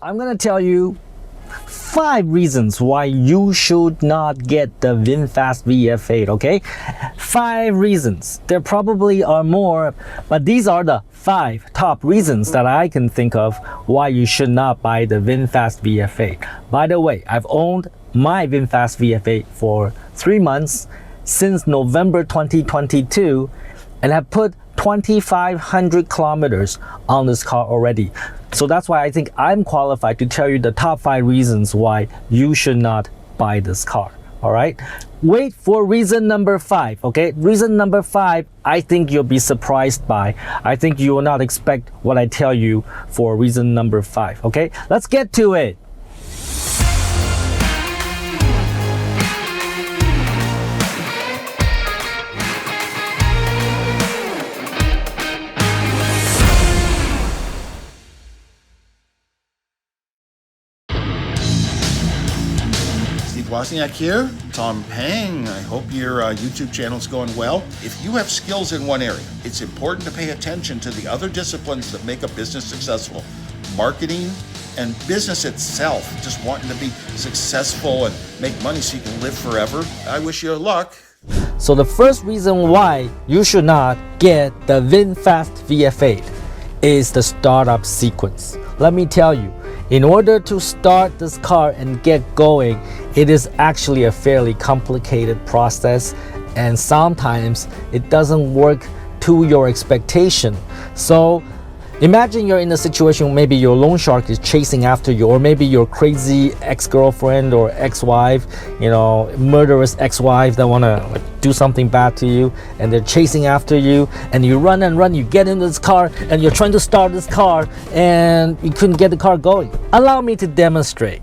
I'm gonna tell you 5 reasons why you should not get the VinFast VF8, okay? 5 reasons. There probably are more, but these are the 5 top reasons that I can think of why you should not buy the VinFast VF8. By the way, I've owned my VinFast VF8 for 3 months since November 2022 and have put 2,500 kilometers on this car already. So that's why I think I'm qualified to tell you the top 5 reasons why you should not buy this car. All right, wait for reason number 5. Okay, reason number 5, I think you'll be surprised by. I think you will not expect what I tell you for reason number 5. Okay, let's get to it. Wozniak here, Tom Peng. I hope your YouTube channel is going well. If you have skills in one area, it's important to pay attention to the other disciplines that make a business successful. Marketing and business itself, just wanting to be successful and make money so you can live forever. I wish you luck. So the first reason why you should not get the VinFast VF8 is the startup sequence. Let me tell you, in order to start this car and get going, it is actually a fairly complicated process, and sometimes it doesn't work to your expectation. So imagine you're in a situation, maybe your loan shark is chasing after you, or maybe your crazy ex-girlfriend or ex-wife, murderous ex-wife that wanna do something bad to you, and they're chasing after you, and you run and run, you get into this car, and you're trying to start this car, and you couldn't get the car going. Allow me to demonstrate.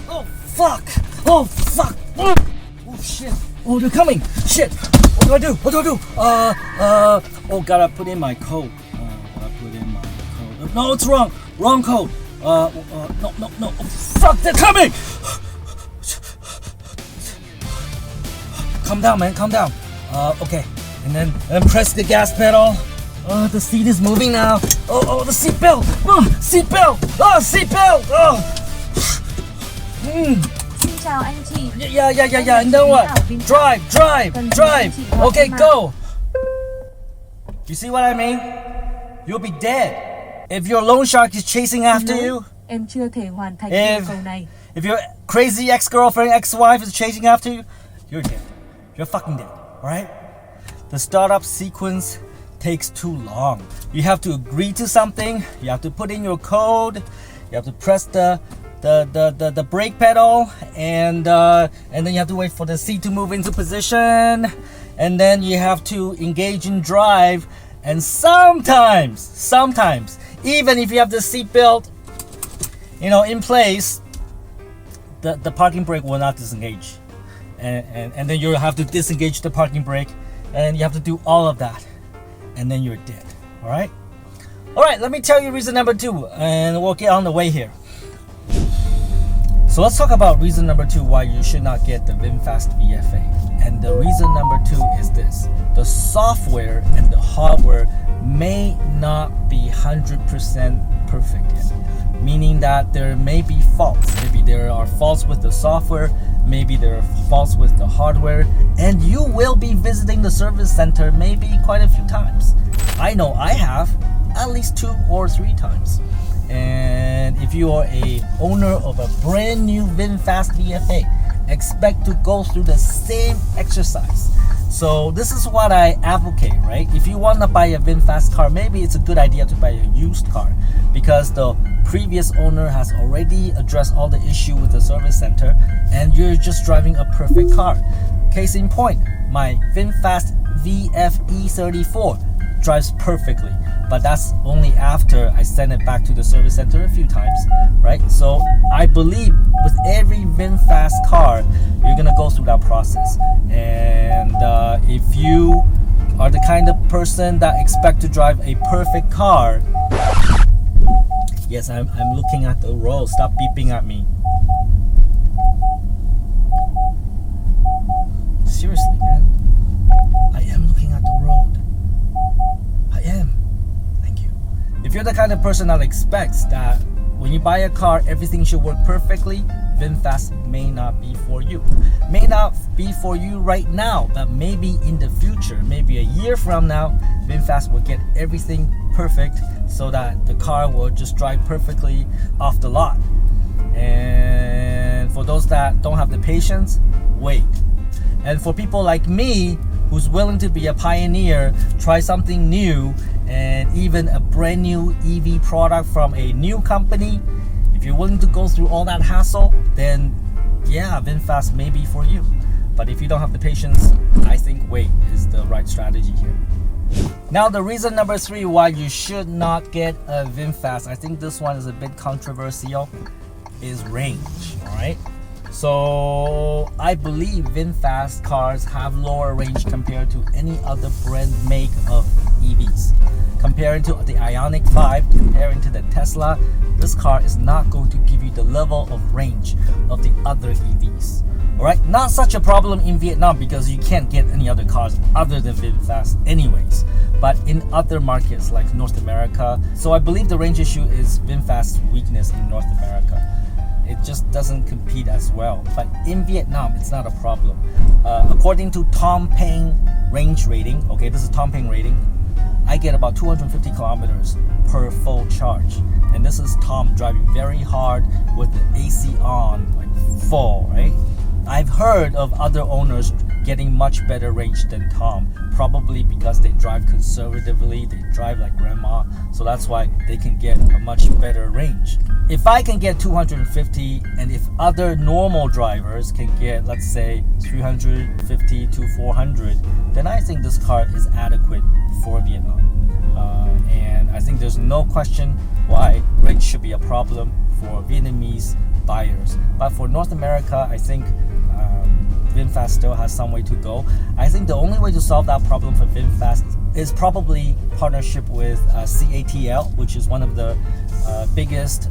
Oh fuck! Oh shit! Oh, they're coming! Shit! What do? Oh, gotta put in my code. No, it's wrong. Wrong code. No. Oh, fuck! They're coming! Calm down, man. Calm down. Okay. And then press the gas pedal. The seat is moving now. Oh, the seat belt. Seatbelt. Seatbelt. Chào anh chị. Yeah. And then what? Drive. Okay, go. You see what I mean? You'll be dead. If your loan shark is chasing after you. Em chưa thể hoàn thành yêu cầu này. If your crazy ex-girlfriend, ex-wife is chasing after you, you're dead. You're fucking dead, alright? The startup sequence takes too long. You have to agree to something, you have to put in your code, you have to press the brake pedal, and then you have to wait for the seat to move into position, and then you have to engage in drive, and sometimes even if you have the seat belt in place, the parking brake will not disengage, and then you have to disengage the parking brake, and you have to do all of that, and then you're dead. All right, let me tell you reason number 2, and we'll get on the way here. So let's talk about reason number 2 why you should not get the VinFast VF8. And the reason number 2 is this: the software and the hardware may not be 100% perfect yet. Meaning that there may be faults. Maybe there are faults with the software, maybe there are faults with the hardware, and you will be visiting the service center maybe quite a few times. I know I have at least 2 or 3 times. And if you are a owner of a brand new VinFast VF8, expect to go through the same exercise. So this is what I advocate, right? If you want to buy a VinFast car, maybe it's a good idea to buy a used car, because the previous owner has already addressed all the issue with the service center, and you're just driving a perfect car. Case in point, my VinFast VF34 drives perfectly, but that's only after I send it back to the service center a few times, right? So I believe with every VinFast car, you're gonna go through that process. And if you are the kind of person that expect to drive a perfect car, yes, I'm looking at the road. Stop beeping at me. Seriously, man. I am looking at the road. you're the kind of person that expects that when you buy a car, everything should work perfectly, VinFast may not be for you. May not be for you right now, but maybe in the future, maybe a year from now, VinFast will get everything perfect so that the car will just drive perfectly off the lot. And for those that don't have the patience, wait. And for people like me, who's willing to be a pioneer, try something new, and even a brand new EV product from a new company, if you're willing to go through all that hassle, then yeah, VinFast may be for you. But if you don't have the patience, I think wait is the right strategy here. Now the reason number 3 why you should not get a VinFast, I think this one is a bit controversial, is range. Alright, so I believe VinFast cars have lower range compared to any other brand make of EVs. Comparing to the Ioniq 5, comparing to the Tesla, this car is not going to give you the level of range of the other EVs. Alright, not such a problem in Vietnam because you can't get any other cars other than VinFast anyways. But in other markets like North America, so I believe the range issue is VinFast's weakness in North America. It just doesn't compete as well. But in Vietnam, it's not a problem. According to Peng range rating, okay, this is Peng rating, I get about 250 kilometers per full charge. And this is Tom driving very hard with the AC on, like full, right? I've heard of other owners getting much better range than Tom, probably because they drive conservatively, they drive like grandma, so that's why they can get a much better range. If I can get 250, and if other normal drivers can get, let's say, 350 to 400, then I think this car is adequate for Vietnam. And I think there's no question why range should be a problem for Vietnamese buyers. But for North America, I think VinFast still has some way to go. I think the only way to solve that problem for VinFast is probably partnership with CATL, which is one of the biggest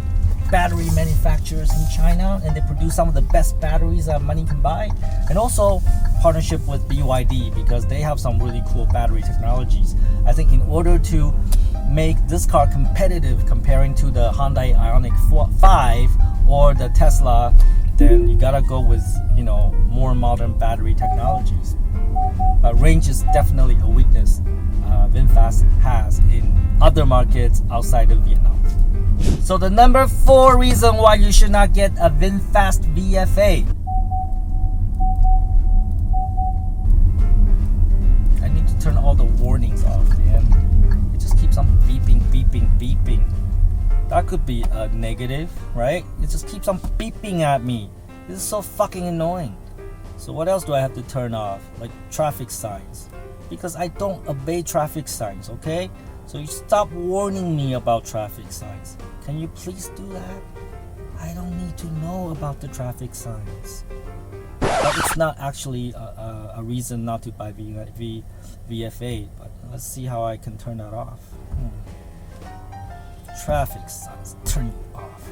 battery manufacturers in China, and they produce some of the best batteries that money can buy. And also partnership with BYD because they have some really cool battery technologies. I think in order to make this car competitive comparing to the Hyundai Ioniq 5 or the Tesla, then you gotta go with, you know, more modern battery technologies. But range is definitely a weakness VinFast has in other markets outside of Vietnam. So the number 4 reason why you should not get a VinFast VF8. I need to turn all the warnings off, man. It just keeps on beeping, beeping, beeping. That could be a negative, right? It just keeps on beeping at me. This is so fucking annoying. So what else do I have to turn off? Like traffic signs. Because I don't obey traffic signs, okay? So you stop warning me about traffic signs. Can you please do that? I don't need to know about the traffic signs. But it's not actually a reason not to buy VF8. But let's see how I can turn that off. Traffic signs, turn you off.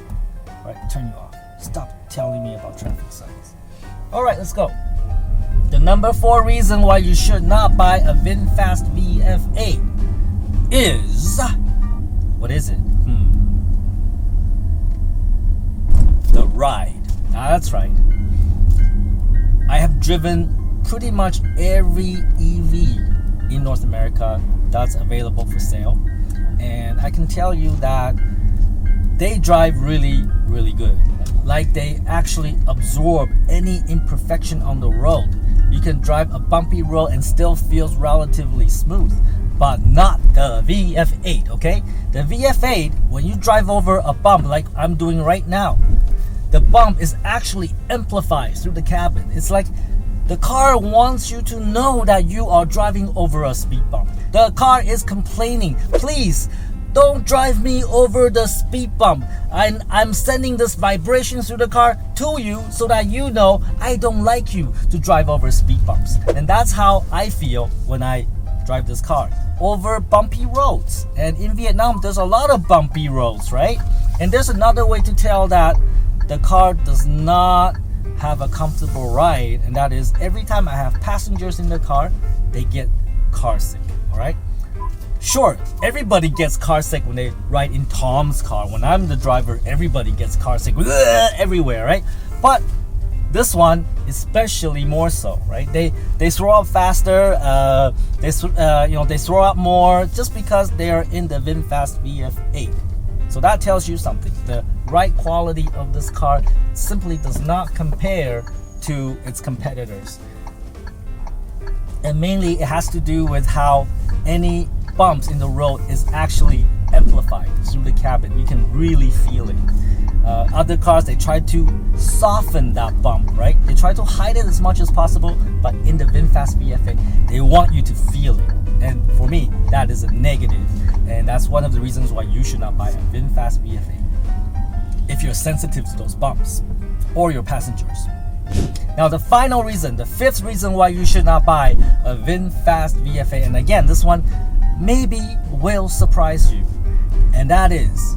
Right, turn you off. Stop telling me about traffic signs. Alright, let's go. The number 4 reason why you should not buy a VinFast VF8 is... what is it? The ride. That's right. I have driven pretty much every EV in North America that's available for sale. And I can tell you that they drive really, really good. Like they actually absorb any imperfection on the road. You can drive a bumpy road and still feels relatively smooth. But not the VF8, okay? The VF8, when you drive over a bump like I'm doing right now, the bump is actually amplified through the cabin. It's like the car wants you to know that you are driving over a speed bump. The car is complaining, please don't drive me over the speed bump. I'm sending this vibration through the car to you so that you know I don't like you to drive over speed bumps. And that's how I feel when I drive this car over bumpy roads. And in Vietnam, there's a lot of bumpy roads, right? And there's another way to tell that the car does not have a comfortable ride, and that is every time I have passengers in the car, they get car sick. All right, Sure, everybody gets car sick when they ride in Tom's car. When I'm the driver, everybody gets car sick everywhere, right? But this one, especially more so, right? They throw up faster. They throw up more just because they are in the VinFast VF8. So that tells you something. The ride quality of this car simply does not compare to its competitors. And mainly it has to do with how any bumps in the road is actually amplified through the cabin. You can really feel it. Other cars, they try to soften that bump, right? They try to hide it as much as possible, but in the VinFast VF8, they want you to feel it. And for me, that is a negative. And that's one of the reasons why you should not buy a VinFast VF8 if you're sensitive to those bumps or your passengers. Now the final reason, the fifth reason why you should not buy a VinFast VF8, and again, this one maybe will surprise you, and that is,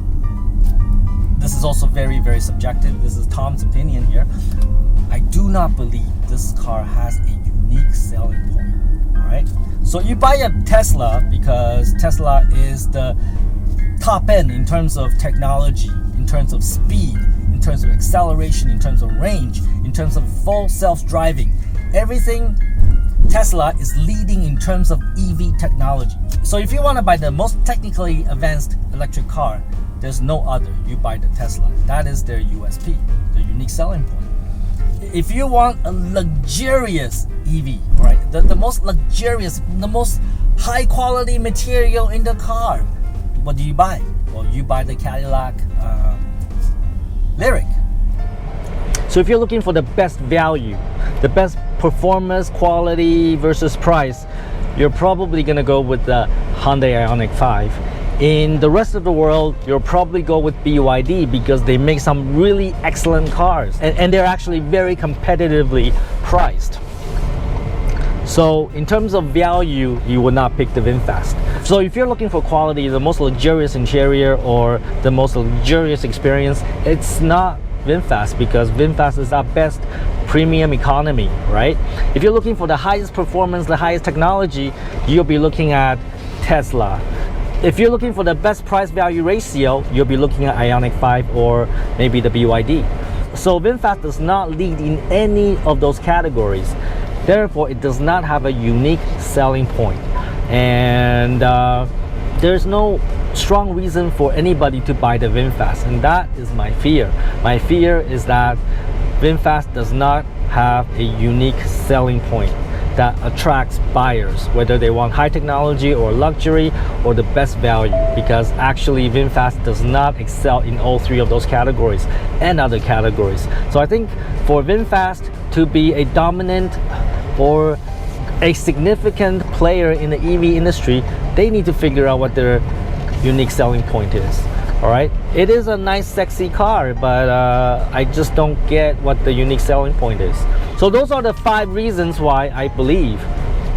this is also very, very subjective. This is Tom's opinion here. I do not believe this car has a unique selling point. All right. So you buy a Tesla because Tesla is the top end in terms of technology, in terms of speed, in terms of acceleration, in terms of range, in terms of full self-driving. Everything Tesla is leading in terms of EV technology. So if you want to buy the most technically advanced electric car, there's no other. You buy the Tesla. That is their USP, their unique selling point. If you want a luxurious EV, right, the most luxurious, the most high quality material in the car, what do you buy? Well, you buy the Cadillac Lyriq. So if you're looking for the best value, the best performance, quality versus price, you're probably gonna go with the Hyundai Ioniq 5. In the rest of the world, you'll probably go with BYD because they make some really excellent cars, and they're actually very competitively priced. So in terms of value, you would not pick the VinFast. So if you're looking for quality, the most luxurious interior or the most luxurious experience, it's not VinFast, because VinFast is our best premium economy, right? If you're looking for the highest performance, the highest technology, you'll be looking at Tesla. If you're looking for the best price value ratio, you'll be looking at Ioniq 5 or maybe the BYD. So VinFast does not lead in any of those categories. Therefore, it does not have a unique selling point. And there's no strong reason for anybody to buy the VinFast. And that is my fear. My fear is that VinFast does not have a unique selling point that attracts buyers, whether they want high technology or luxury or the best value, because actually VinFast does not excel in all three of those categories and other categories. So I think for VinFast to be a dominant or a significant player in the EV industry, they need to figure out what their unique selling point is. All right, it is a nice, sexy car, but I just don't get what the unique selling point is. So those are the 5 reasons why I believe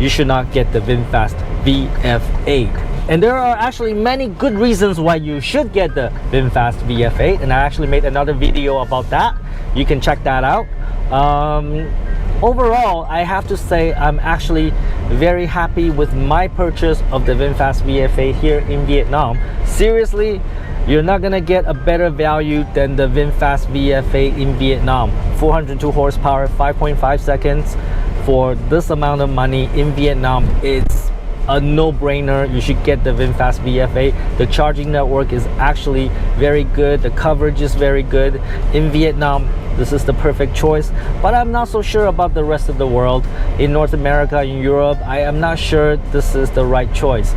you should not get the VinFast VF8. And there are actually many good reasons why you should get the VinFast VF8, and I actually made another video about that. You can check that out. Overall, I have to say I'm actually very happy with my purchase of the VinFast VF8 here in Vietnam. Seriously, you're not gonna get a better value than the VinFast VF8 in Vietnam. 402 horsepower, 5.5 seconds. For this amount of money in Vietnam, it's a no-brainer. You should get the VinFast VF8. The charging network is actually very good. The coverage is very good. In Vietnam, this is the perfect choice. But I'm not so sure about the rest of the world. In North America, in Europe, I am not sure this is the right choice.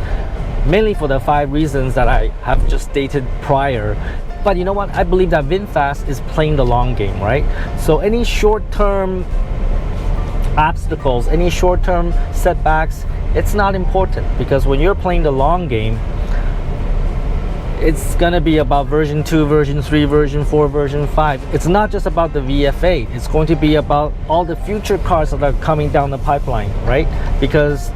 Mainly for the 5 reasons that I have just stated prior. But you know what? I believe that VinFast is playing the long game, right? So any short-term obstacles, any short-term setbacks, it's not important, because when you're playing the long game, it's gonna be about version 2, version 3, version 4, version 5. It's not just about the VF8. It's going to be about all the future cars that are coming down the pipeline, right? Because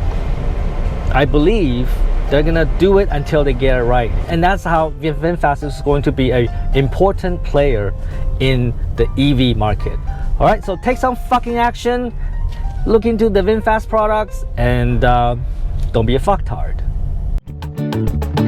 I believe they're gonna do it until they get it right. And that's how VinFast is going to be an important player in the EV market. All right, so take some fucking action, look into the VinFast products, and don't be a fucktard. you.